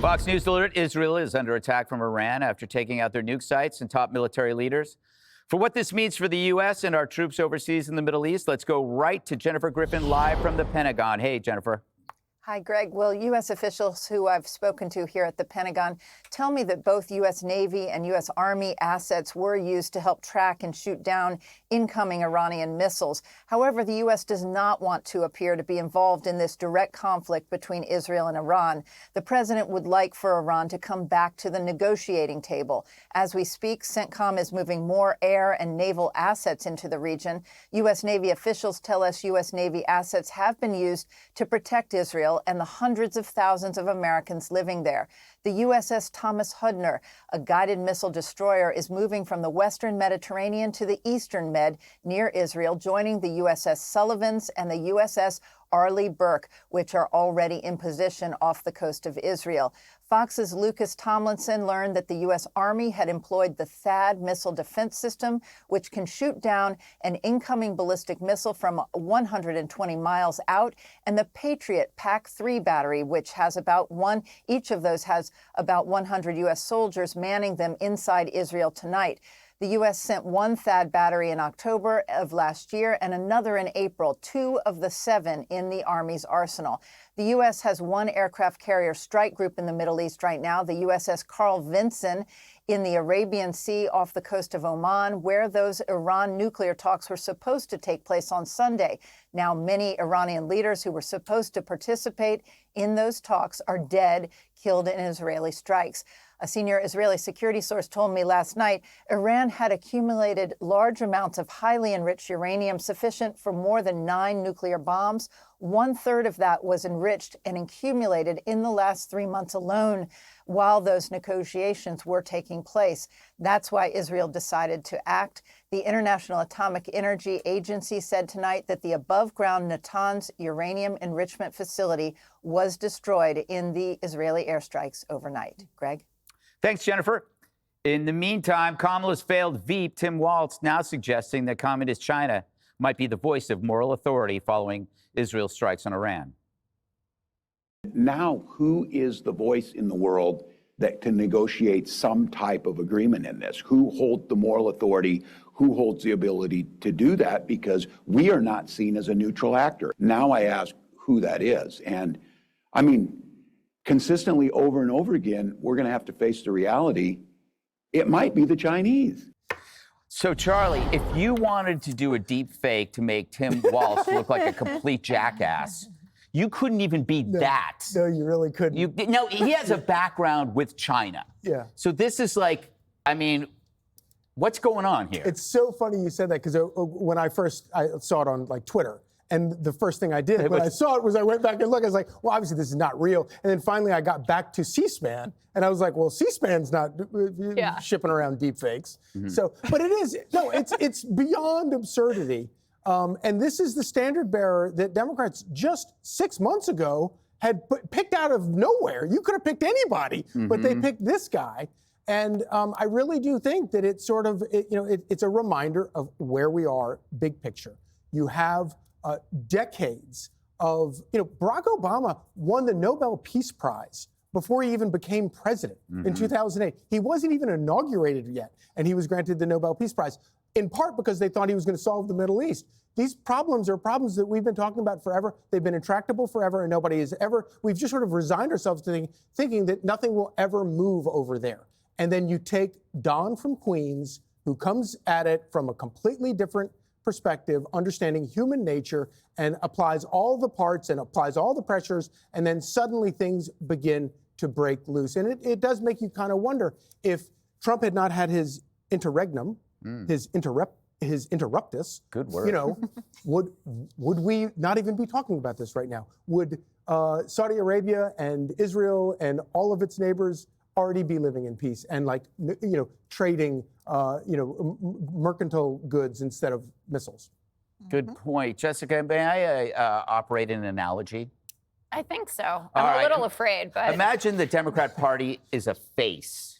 Fox News alert: Israel is under attack from Iran after taking out their nuke sites and top military leaders. For what this means for the U.S. and our troops overseas in the Middle East, let's go right to Jennifer Griffin live from the Pentagon. Hey, Jennifer. Hi, Greg. Well, U.S. officials who I've spoken to here at the Pentagon tell me that both U.S. Navy and U.S. Army assets were used to help track and shoot down incoming Iranian missiles. However, the U.S. does not want to appear to be involved in this direct conflict between Israel and Iran. The president would like for Iran to come back to the negotiating table. As we speak, CENTCOM is moving more air and naval assets into the region. U.S. Navy officials tell us U.S. Navy assets have been used to protect Israel and the hundreds of thousands of Americans living there. The USS Thomas Hudner, a guided missile destroyer, is moving from the western Mediterranean to the eastern Med near Israel, joining the USS Sullivans and the USS Arleigh Burke, which are already in position off the coast of Israel. Fox's Lucas Tomlinson learned that the U.S. Army had employed the THAAD missile defense system, which can shoot down an incoming ballistic missile from 120 miles out, and the Patriot PAC-3 battery, which has each of those has about 100 U.S. soldiers manning them inside Israel tonight. The U.S. sent one THAAD battery in October of last year and another in April, 2 of the 7 in the Army's arsenal. The U.S. has one aircraft carrier strike group in the Middle East right now, the USS Carl Vinson, in the Arabian Sea off the coast of Oman, where those Iran nuclear talks were supposed to take place on Sunday. Now, many Iranian leaders who were supposed to participate in those talks are dead, killed in Israeli strikes. A senior Israeli security source told me last night Iran had accumulated large amounts of highly enriched uranium sufficient for more than 9 nuclear bombs. 1/3 of that was enriched and accumulated in the last 3 months alone while those negotiations were taking place. That's why Israel decided to act. The International Atomic Energy Agency said tonight that the above-ground Natanz uranium enrichment facility was destroyed in the Israeli airstrikes overnight. Greg? Thanks, Jennifer. In the meantime, Kamala's failed Veep, Tim Walz, now suggesting that communist China might be the voice of moral authority following Israel's strikes on Iran. Now, who is the voice in the world that can negotiate some type of agreement in this? Who holds the moral authority? Who holds the ability to do that? Because we are not seen as a neutral actor. Now I ask who that is. And I mean, consistently over and over again, we're going to have to face the reality. It might be the Chinese. So, Charlie, if you wanted to do a deep fake to make Tim Walz look like a complete jackass, you couldn't even be that. No, you really couldn't. No, he has a background with China. Yeah. So this is like, I mean, what's going on here? It's so funny you said that because when I saw it on like Twitter, and the first thing I did when I saw it was I went back and looked. I was like, well, obviously this is not real. And then finally I got back to C-SPAN, and I was like, well, C-SPAN's not shipping around deep fakes. Mm-hmm. So, but it is, no, it's beyond absurdity. And this is the standard bearer that Democrats just 6 months ago had picked out of nowhere. You could have picked anybody, but they picked this guy. And I really do think that it's sort of, it's a reminder of where we are, big picture. You have decades of, Barack Obama won the Nobel Peace Prize before he even became president in 2008. He wasn't even inaugurated yet, and he was granted the Nobel Peace Prize, in part because they thought he was going to solve the Middle East. These problems are problems that we've been talking about forever. They've been intractable forever, and nobody has ever, we've just sort of resigned ourselves to thinking that nothing will ever move over there. And then you take Don from Queens, who comes at it from a completely different perspective, understanding human nature, and applies all the parts and applies all the pressures, and then suddenly things begin to break loose. And it does make you kind of wonder if Trump had not had his interregnum, his interruptus. Good word. Would we not even be talking about this right now? Would Saudi Arabia and Israel and all of its neighbors already be living in peace and trading mercantile goods instead of missiles? Good point. Jessica, may I operate an analogy? I think so. I'm a little afraid, but... Imagine the Democrat Party is a face.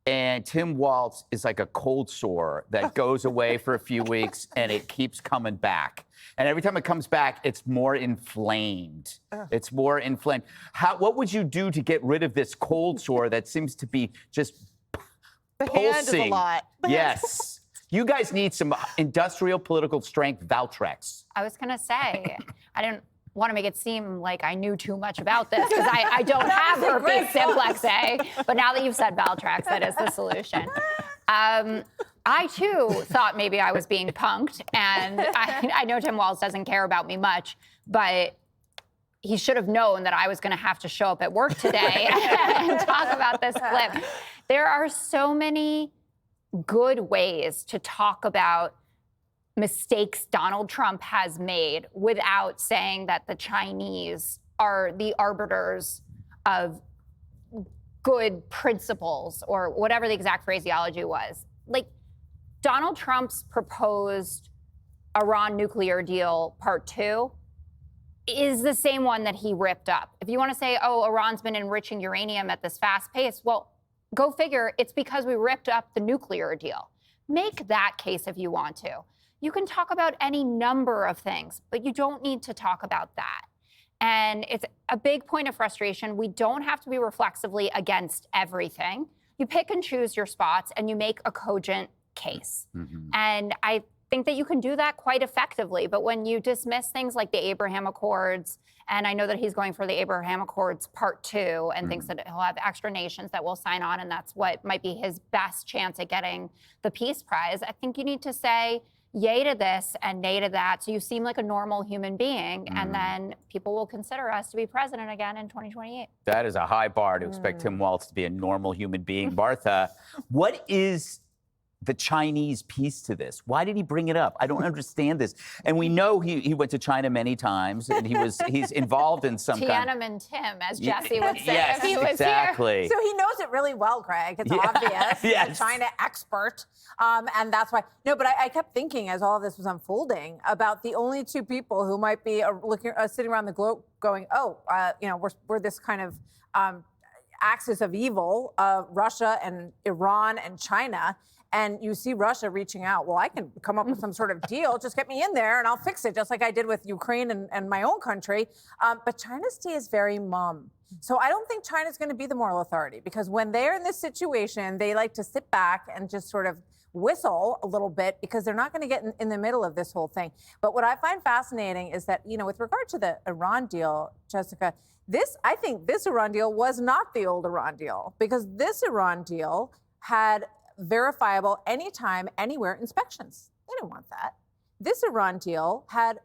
And Tim Walz is like a cold sore that goes away for a few weeks and it keeps coming back. And every time it comes back, it's more inflamed. It's more inflamed. What would you do to get rid of this cold sore that seems to be just The pulsing? hand is a lot. Yes. You guys need some industrial political strength Valtrex. I was going to say, I didn't want to make it seem like I knew too much about this because I don't have herpes simplex A. But now that you've said Valtrex, that is the solution. I, too, thought maybe I was being punked. And I know Tim Walz doesn't care about me much, but he should have known that I was going to have to show up at work today and talk about this clip. There are so many good ways to talk about mistakes Donald Trump has made without saying that the Chinese are the arbiters of good principles or whatever the exact phraseology was. Like, Donald Trump's proposed Iran nuclear deal part 2 is the same one that he ripped up. If you want to say, oh, Iran's been enriching uranium at this fast pace, well, go figure, it's because we ripped up the nuclear deal. Make that case if you want to. You can talk about any number of things, but you don't need to talk about that. And it's a big point of frustration. We don't have to be reflexively against everything. You pick and choose your spots and you make a cogent case. And I think that you can do that quite effectively. But when you dismiss things like the Abraham Accords, and I know that he's going for the Abraham Accords part 2 and thinks that he'll have extra nations that will sign on, and that's what might be his best chance at getting the Peace Prize. I think you need to say yay to this and nay to that, so you seem like a normal human being, and then people will consider us to be president again in 2028. That is a high bar to expect Tim Walz to be a normal human being. Martha, what is the Chinese piece to this? Why did he bring it up? I don't understand this. And we know he went to China many times, and he's involved in some kind of... Tiananmen Tim, as Jesse would say Yes, if he was exactly. So he knows it really well, Greg. It's obvious. He's a China expert. And that's why. No, but I kept thinking as all of this was unfolding about the only two people who might be sitting around the globe going, we're this kind of axis of evil, Russia and Iran and China. And you see Russia reaching out, well, I can come up with some sort of deal, just get me in there and I'll fix it, just like I did with Ukraine and my own country. But China stays very mum. So I don't think China's going to be the moral authority, because when they're in this situation, they like to sit back and just sort of whistle a little bit, because they're not going to get in the middle of this whole thing. But what I find fascinating is that, with regard to the Iran deal, Jessica, I think this Iran deal was not the old Iran deal, because this Iran deal had verifiable anytime, anywhere inspections. They didn't want that. This Iran deal had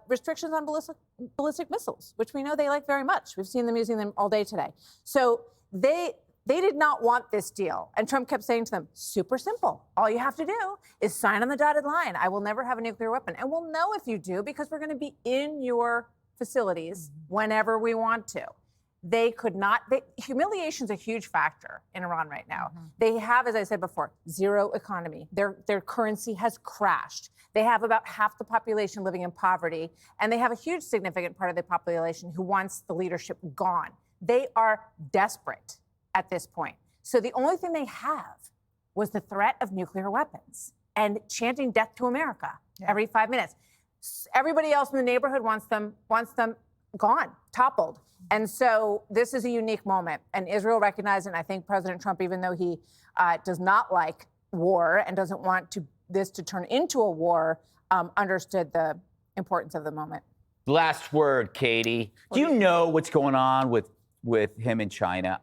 restrictions on ballistic missiles, which we know they like very much. We've seen them using them all day today. So they did not want this deal. And Trump kept saying to them, super simple. All you have to do is sign on the dotted line. I will never have a nuclear weapon. And we'll know if you do, because we're going to be in your facilities whenever we want to. They could not. Humiliation is a huge factor in Iran right now. They have, as I said before, zero economy. Their currency has crashed. They have about half the population living in poverty, and they have a huge significant part of the population who wants the leadership gone. They are desperate at this point. So the only thing they have was the threat of nuclear weapons and chanting death to America every 5 minutes. Everybody else in the neighborhood wants them gone, toppled. And so this is a unique moment. And Israel recognized it. And I think President Trump, even though he does not like war and doesn't want this to turn into a war, understood the importance of the moment. Last word, Katie. Do you know what's going on with him in China?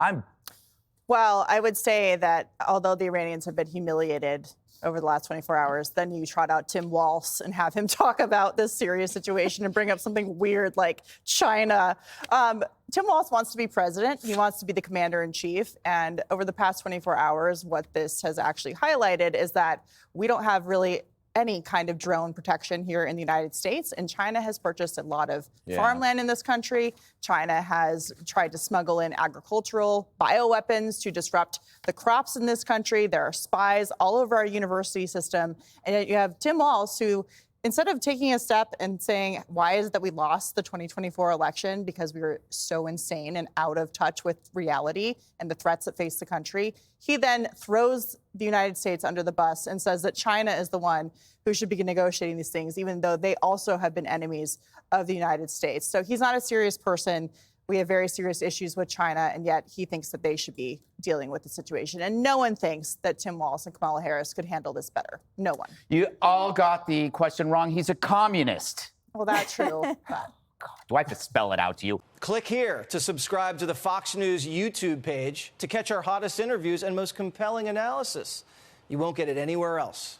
Well, I would say that although the Iranians have been humiliated over the last 24 hours, then you trot out Tim Walz and have him talk about this serious situation and bring up something weird like China. Tim Walz wants to be president. He wants to be the commander in chief. And over the past 24 hours, what this has actually highlighted is that we don't have really any kind of drone protection here in the United States. And China has purchased a lot of farmland in this country. China has tried to smuggle in agricultural bioweapons to disrupt the crops in this country. There are spies all over our university system. And yet you have Tim Walz, who instead of taking a step and saying, why is it that we lost the 2024 election because we were so insane and out of touch with reality and the threats that face the country, he then throws the United States under the bus and says that China is the one who should be negotiating these things, even though they also have been enemies of the United States. So he's not a serious person. We have very serious issues with China, and yet he thinks that they should be dealing with the situation. And no one thinks that Tim Walz and Kamala Harris could handle this better. No one. You all got the question wrong. He's a communist. Well, that's true. God, do I have to spell it out to you? Click here to subscribe to the Fox News YouTube page to catch our hottest interviews and most compelling analysis. You won't get it anywhere else.